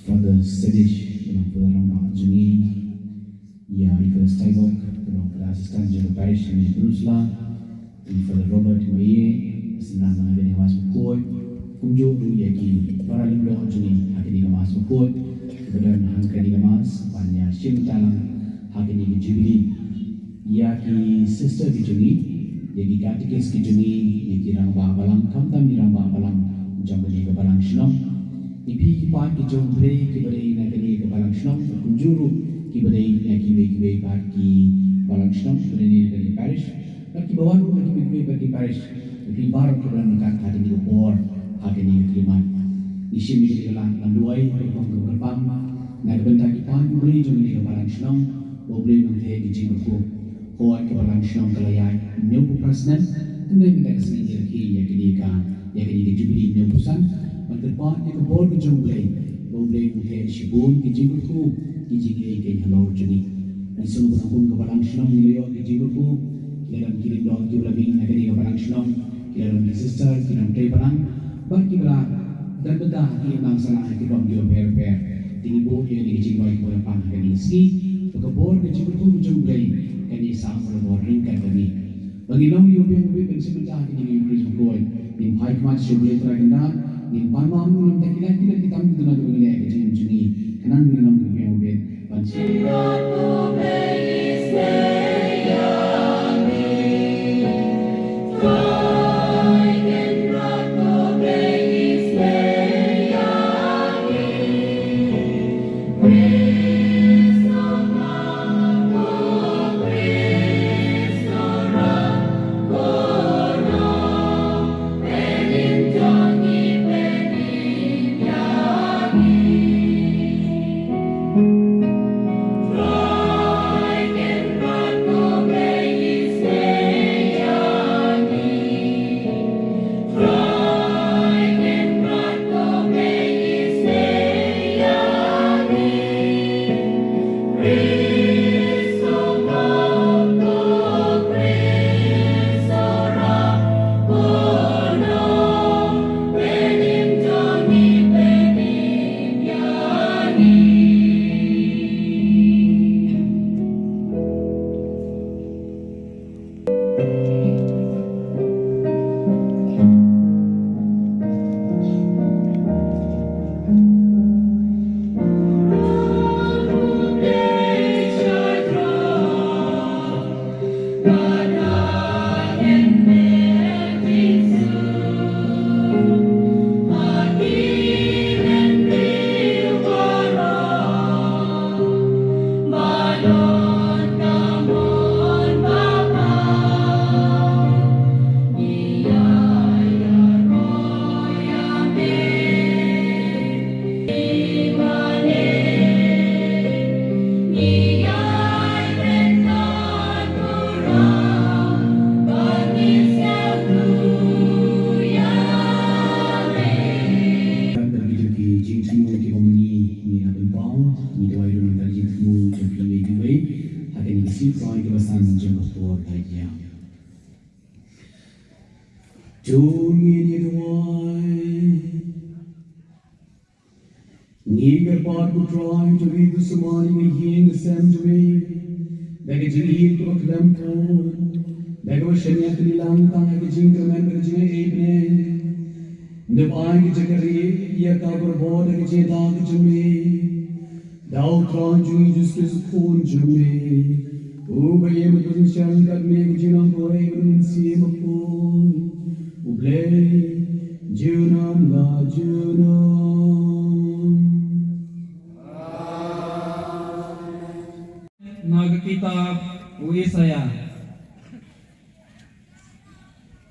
Father Sedish, Father Rama Juni, Father Steinbock, Father Assistant General Parish in Jerusalem, Father Robert Maye, Senang Agani Mas Mukut, Kumjo Yaki, Paralimlo Juni, Hakini Mas Mukut, Kemudian Hankani Mas, Panya Shim Talang, Hakini Jubilee, Yaki Sister Juni, Yaki Katikis Juni, Yaki Ramba Balang, Kamtam Ramba Balang, Jambali Balang Shlom. Ipi kipat ki jom play ki badai na kini ke balang shnong kunjuru ki badai na ki pat ki balang shnong badai ni kini parish ki bawanu na ki pat ki parish ipi baru ki balang nak hati ni bor hati ni klimat isim ni kelang landuai ki pang ke gerbang na bentak ki pan ki badai jom ni ke balang shnong boleh nang the ki jing ko ho ki balang shnong kalayai nyu prasnan ndai kita kesini ki ya kini jubilee nyu pusan Depan ni kebor ke jumblay, boleh mungkin shibun ke jingku, ke jingai ke halor jeni. Nisung berangkung ke balang shlom nilai ke jingku, dalam kirim dong tu lebih negeri ke balang shlom, dalam sister kirim tray balang, bagi belah dan bedah kirim lang salah ke dong dia per tinggi bo dia ni jingai ke balang ke niski, kebor ke jingku jumblay, ke ni sang kebor ringkat kami. Bagi long dia lebih sebentar ke jingai Chris Boy, ni high match jumblay terkenal. Ni palma amu nam takila kita amu tuna tu ngile ke jeng juni kanan ni nam ke yang ubed panci Eager part to try to read this morning and hearing the same to me. That is in here to proclaim God. That was Shania Trilang Tang, the Jingle Member Evening. The Bang Jakari, Yakabur Board, the Jedag to me. Thou tron Jesus is phone to me. Oh, by him it was shall that make Junam for even see him a phone. Oh, play Junam la Junam. Nagkitab Yesaya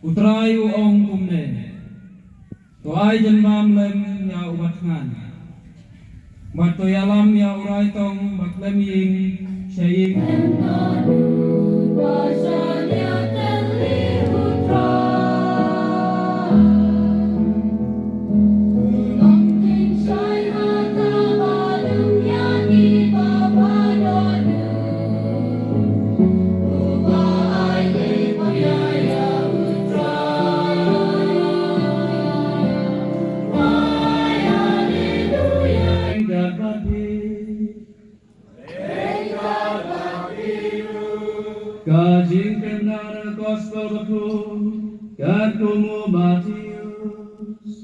Utrayu ong kumne, tuai jenbam lem ya ubat ngan, batu yalam ya urai tong bat lem ying syaying. Kajing kenara gospel baku, kakumu Matius.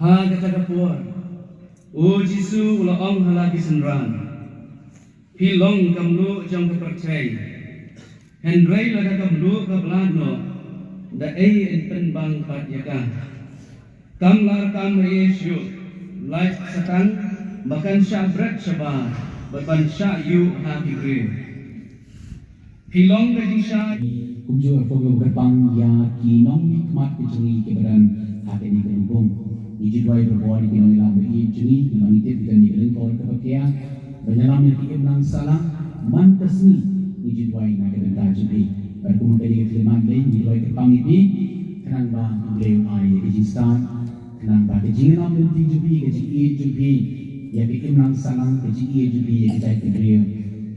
Ha kata kapuan, O Jisu ula ong halaki senran, pilong kamlu jong kepercayaan. Hendrai laga kamlu kablano da en penbang pat yaka kamlar kam Yesu life satang bahkan syabrat syaba beban syayu hati gre hilong kajing sya cũng chưa ở phong cái băng ya kỳ nóng mát cái chân cái badan hati ni kerumpung ni jidwai berbuat di kini lam bagi juni memang itu kita ni kelengkol kepakian banyalam yang kita menang salah mantas ni ni jidwai nak kita dah jadi berkumpulan dari keliman lain jidwai kepang ini kenang ba beliau ai ke jistan kenang ba ke jinam nanti jadi ke ji jadi ya kita menang salah ke ji jadi ya kita ke beliau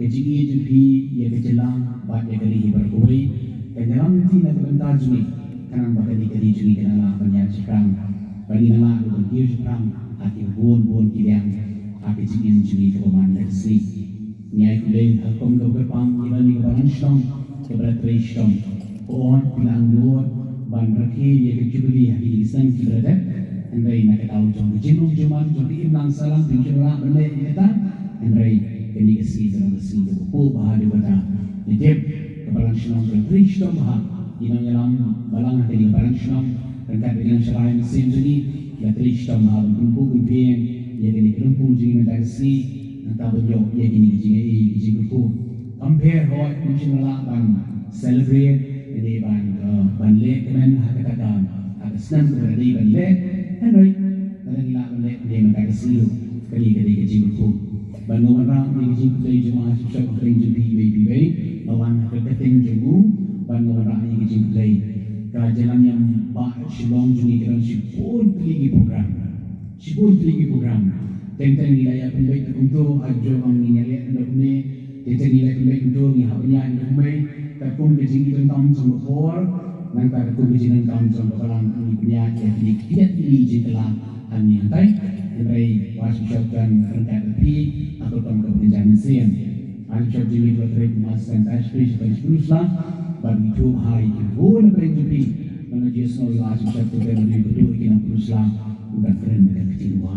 ke ji jadi ya ke jelang ba ya kali berkuai kenang nanti nak kita dah jadi kenang ba kali kali jadi kenala banyak sekarang bagi nama berdiu sekarang hati buon kiliang hati jingin jadi kepaman dari sini Niai kulai hukum kepang ilan ni kebalan syam keberat syam on bilang luar ban rakyat yang kejubli hari Islam keberat andai nak tahu jom jenung joman jom imlang salam pinjamlah benda kita andai kini kesi dalam kesi kepo bahar dibata nitip kebalan syam keberat syam bahar ilang yalam balang hati kebalan syam rangkat dengan syarah mesin jadi keberat syam bahar kumpul kumpian yang kini kumpul jadi mentai kesi Nata beliau ia kini kiji kuku compare hot mungkin ban celebrate ini ban lek kemen hakata ada senang kepada ban lek henry dan gila ban lek dia mereka kesilu kali kiji kuku ban orang ni kiji kuku jemaah syiar kering jadi baby lawan keting jemu ban orang ni kiji kuku kajalan yang bah silong juni kerana sipun tinggi program tentang nilai penbaik untuk ajo orang ni nyali anda punya tentang nilai penbaik untuk ni hanya anda punya takung kejing tentang semua por nanti takung kejing tentang semua orang ni punya jadi tidak ini jikalau hanya antai dari wasiatkan rangkaian lebih atau tentang kebenaran mesin ajo jadi berterima kasih dan terima kasih teruslah bagi itu hari itu boleh berjumpa mengaji semua wasiatkan dari berdua kita teruslah bukan keren dengan kecewa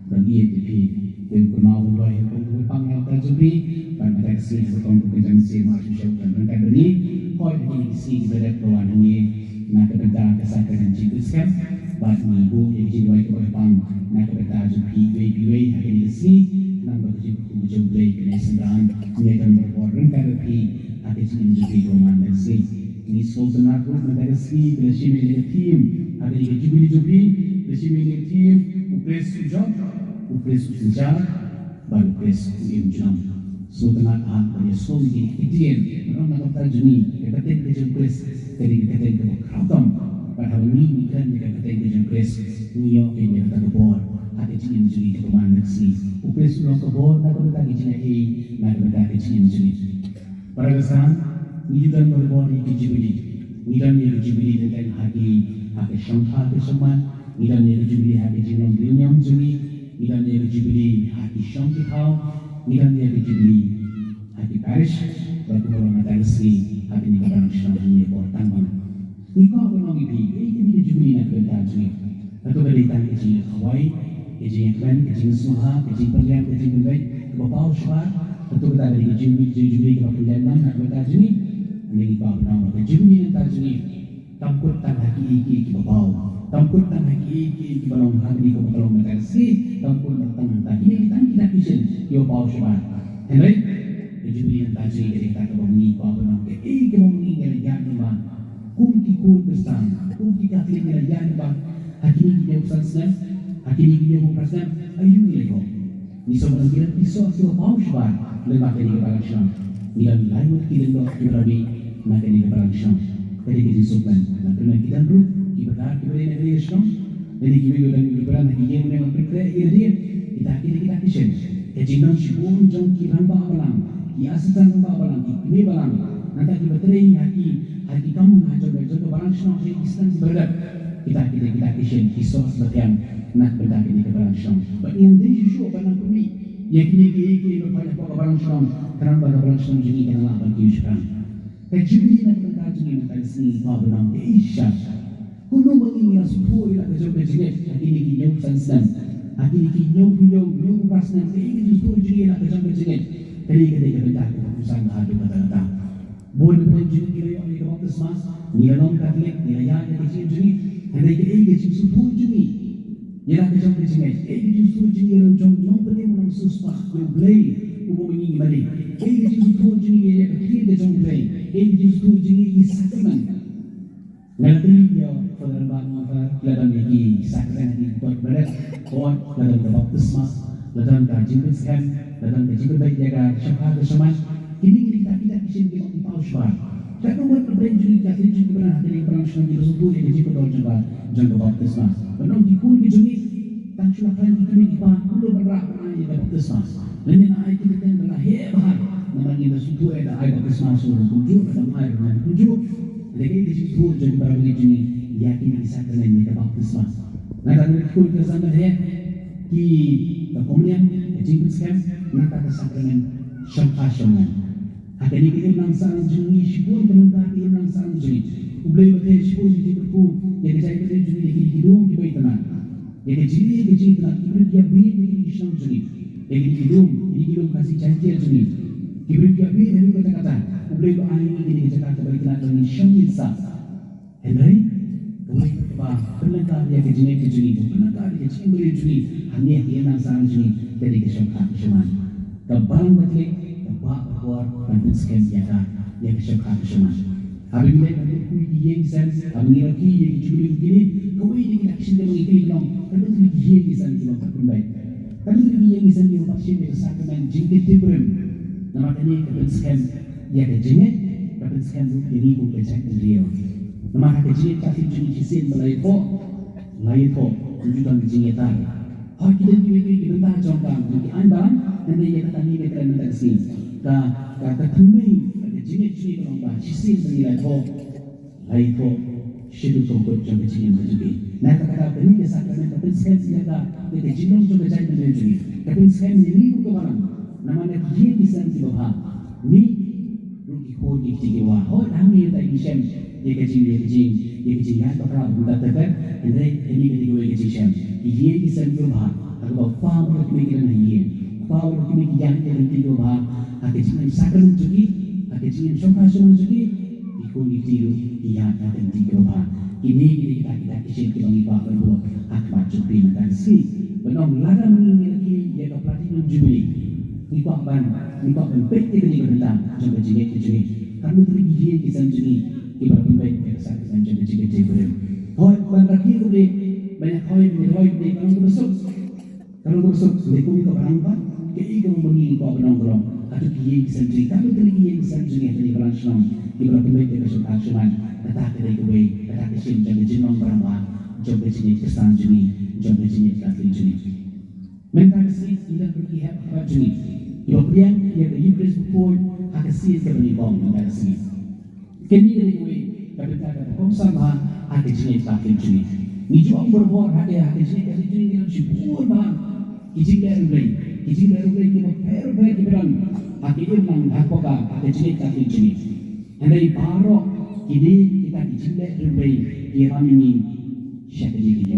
bagi itu dan kemau bayi untuk panggil terjadi dan reaksi sekolah pekerjaan si mahasiswa dan mereka beri kau ini si berat kawan ini nak kebetulan kesalahan cipiskan bagi ibu yang jiwai keberpang nak kebetulan jadi bayi hari ini si nak berjumpa berjumpa kena sedang mereka berbuat mereka beri hati sini jadi kawan dan si ini sultan aku mereka si bersi media team hari ini jumpa bersi media team upres job upres sejarah baru upres jam sultan dari sultan Indian orang nak terjuni katakan kejempres dari katakan ke khatam pada hari ini kan katakan kejempres New York ini kata kebor ada jenis jenis ke mana sih upres orang kebor tak ada lagi jenis nak ada jenis jenis pada kesan ini dan berbor di kejibili ini dan di kejibili tentang hati syangka keseman ini dan di kejibili hati jenis dunia jenis Nidan dia kejibili hati syam kau, nidan dia kejibili hati Paris, batu orang mata resmi hati ni kadang syam hanya portang. Nikah orang ibi, ini kejibili nak bertajuk. Atau beritan kejibili Hawaii, kejibili Klan, kejibili Suha, kejibili Perlian, kejibili Bengai, kebapau syar. Atau kita ada kejibili kebapau nak bertajuk ni. Ini nikah orang kejibili nak bertajuk ni. Tamput tan haki iki babau, tamput tan haki iki balong haki ko balong metersi, tamput tan tan ini kita kisah yo bau syubat. Henry, kejubian tadi dari kata bangi ko balong ke iki bangi dari jangan ba, kum ki ko bersam, kum ki kafir dari jangan ba, haki ni dia pesan, haki ni dia pesan, ayu ni ko. Ni sobat kira iso bau syubat, lewat dari kepala syam, ni kan lain kita do kirabi, nak dari kepala syam. Jadi kita sopan, dan pernah kita dulu, kita beri negeri Islam. Jadi kita pernah kita yang berpercaya dia, kita kisah. Kecintaan sibun jom kita bawalang, kita asisten bawalang, kita bawalang. Nanti kita beri hati kamu ngajar barang Islam, Islam berdat. Kita kisah, kisah seperti nak berdat ini ke barang Islam. Tapi yang dia justru barang kami, yang kini berbanyak barang Islam, kerana barang Islam jadi kenal apa Islam. Kejubian nak berkata ni nak sini bahawa ke Isya. Kuno bagi yang sepuluh lah kerja berjigit. Akhirnya kita nyok sansan. Akhirnya kita nyok perasaan. Akhirnya justru jadi lah kerja berjigit. Jadi kita berkata keputusan hadu kata-kata. Boleh berjigit kita yang kita waktu semas. Ni long Katolik, ni ayah kita jadi. Hendak kita justru sepuluh jadi. Ialah kerja berjigit. Justru jadi orang jom pergi menang susah. Yang boleh umum ini balik. Justru jadi yang kita jom boleh. Justru jadi sakramen. Nanti dia penerbangan ladang lagi sakramen di buat berat, buat ladang baptisma, ladang kajian, ladang kajian baik jaga syafat bersama. Ini kita kisah kita di pausbar. Kalau buat berenjuri kasih juga pernah dari perang Islam itu semua yang kajian pada jaga baptisma. Benar dikul dijuni, tak cuma kalian dikuli di bawah, kulo berak yang baptisma. Dan yang ayat kita yang adalah hebat. Namanya semua ada ayat baptisma suruh tujuh, ada ayat yang tujuh. Jadi di situ jadi para begini yakin kisah kalian yang baptisma. Nah kalau ikut kesan dah di komunian jemput scam nak ada sakramen syampan. Akhirnya kita langsung jadi sepuluh teman-teman kita langsung jadi. Ubay betul sepuluh jadi berku yang kita jadi jadi hidung kita itu nak. Yang jadi nak kita dia beri jadi Islam jadi. Yang hidung kasih janji jadi. Kita dia beri dari kata-kata. Ubay berani ini kita kata bagi kita dengan syampan. Henry, ubay berkata penakar yang kejenis penakar yang cemburu jadi. Hanya dia langsung jadi dari kesyampan. Kebang betul. Bahwa bantu skem jaga yang kesyukur semua. Apabila bantu kui yang sen, apabila kui yang curi begini, kui yang kita kisah mengikut nom, kalau tu yang sen kita tak kembali. Kalau tu yang sen dia pasti bersakramen jingkit tiburan. Nama ini bantu skem yang kejenis, bantu skem tu ini pun kecak dia. Nama kejenis kasih curi kisin lain po, tujuan kejenis tadi. Hak kita kita bentar contoh, kita barang nanti kita tanya kita minta sin. Kata temui jenis orang bah sisi menilai lain syidu tongkot jam kecil menjadi. Nah kata ini kesaksian tapi sekarang siapa kita jinom jam kecil menjadi. Tapi sekarang ini bukan orang. Namanya dia bisa dibahas. Ni rugi kodi tiga wah. Kami tak isem dia kecil yang berapa bulan terakhir. Ini ketika kecil isem. Dia bisa dibahas. Kalau faham kemikiran dia. Faham kemikiran yang dibahas. Akhirnya sakramen juga, akhirnya syampan juga, ikut itu ia akan diubah. Ini kita kisah kita mengibah berdua akbar juga dan si benar larang ini lagi ia platinum jubilee. Ikut baik kita berdua jumpa juga. Kami terima dia kisah juga ikut baik kita saksikan jumpa juga. Hoi lagi boleh banyak hoi kalau besok lekung itu barang keigung mengi kau benong atau kiai sendiri kami terlebih yang sendiri dari berlangsung di belakang meja kesukaan cuman kata dari kue kata kesim jadi jenong berapa jom berjenis kesan jenis jom berjenis kafir jenis mental sih tidak pergi apa jenis kemudian yang the Eucharist before akan sih seperti bom mental sih kini dari kue kata kau sama akan jenis kafir jenis ni juga berbuat ada akan jenis kafir jenis yang syukur bang izin dari kita perbaik berang akhirnya nang apakah ada jenis andai baru ini kita izin dari kita ini siapa jadi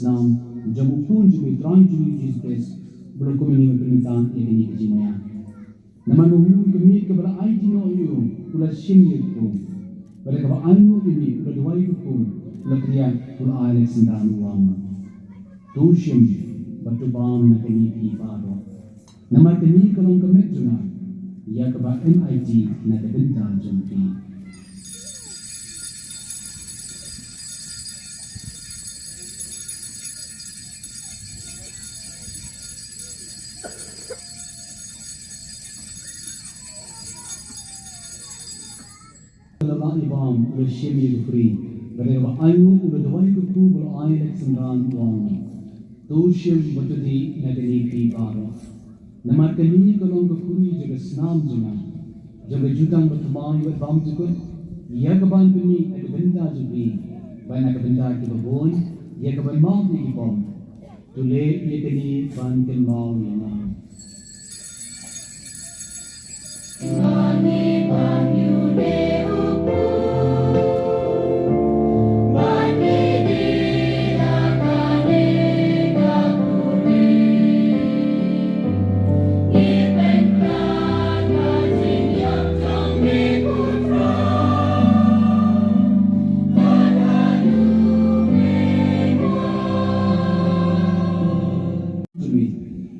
Nam jamu pun juga trying to use this belum kami permintaan ini kejimaya. Nama nuhu kami kepada IT no you kula shimye ko. Pada kepada anu ini kula dua itu ko kula kriya kula Alex dan uang. Tushim batu bam na kami pi paro. Nama kami kalau kami juga ya kepada MIT na kebenta jampi. Kalau ibam ulah shemi ukri, berapa ayu ulah dawai kuku ulah ayat sendran wang. Tushim batudi nagani pi paro. Nama kami kalau kukuri jaga senam jangan, jaga jutang bertemai berbam jukut. Ia kapan kami ada benda jubi, banyak benda kita boy. Ia kapan mau ni ibam, tule ia kini banten mau yang. Ani banyu de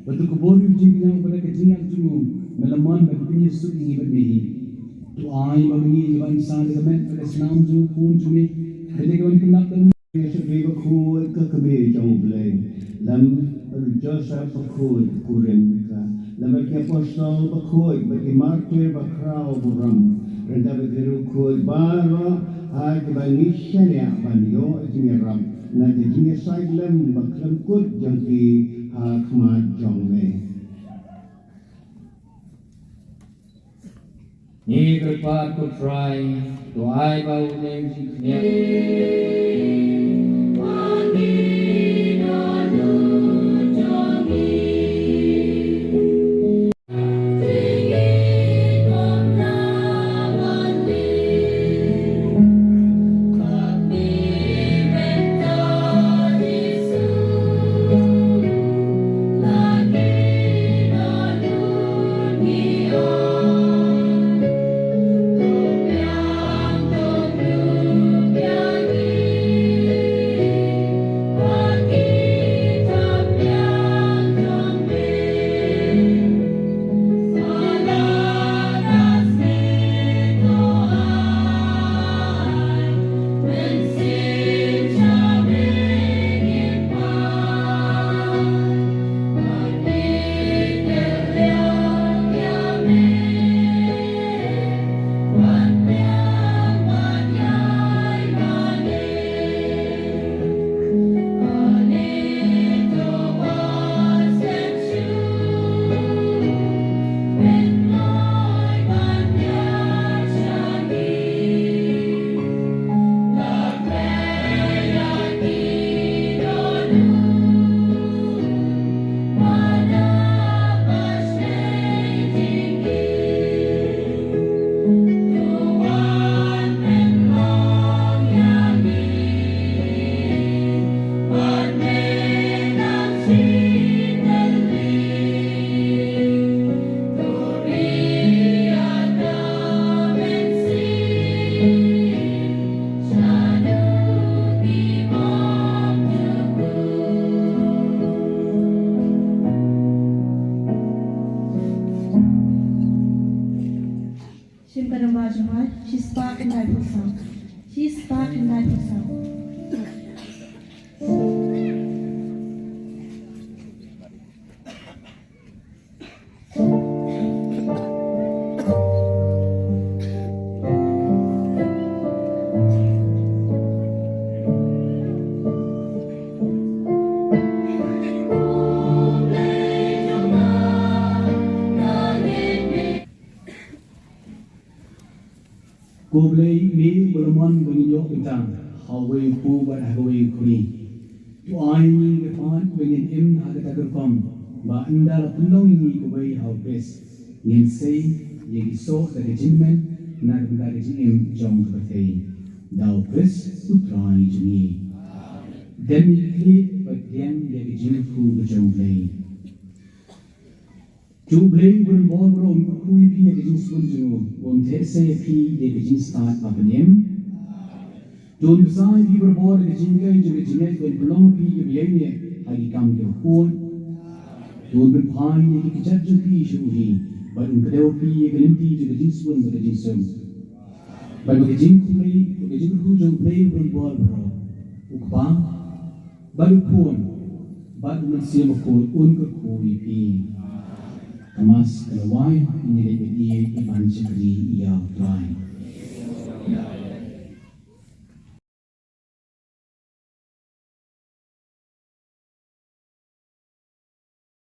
betul kebun yang pada kejingan tu melaman berpunya suri berbehi tu ai bagi bangsa dengan pada senam tu pun cumi ketika kawan kenal dan sebagai bakul ke kebiri jauh belai lam Joseph bakul kuren ka lam bagi apostol bakul bagi martir bakrau buram renda bagi rukul bara ai bagi syariah banyo jingeram na jinge sailem baklam kut jangki Ahmad Jongme. Ni kerpat ku try, doai bau nem siknya. Kublai me bulaman bangyo kita hawe pu bar hawe kuri. Tu aini ke pan bangin em haga tagerkom ba anda pulau ini kubai hau pres. Ngin sei ye iso da jinmen na da jim jong bertei. Dau pres utrai jini. Demi kli bagian ye jinfu bejong lei. Jumblay will more from Kui P. at the Jinsun, on Tese P. at the Jinstat of the name. Don't decide you were born in the Jinka to the Jinet when Prolong P. of Yene, I become your phone. Don't be pine the Kijaju P. should he, but in Kadeo P. a glimpse to the Jinsun of the Jinsun. But with the Jinkulay, the Jinkujo play will borrow. Ukpa, but a phone, but the same of called Uncle Kui P. Kamas kalawai ini lebih iman sekali ia try.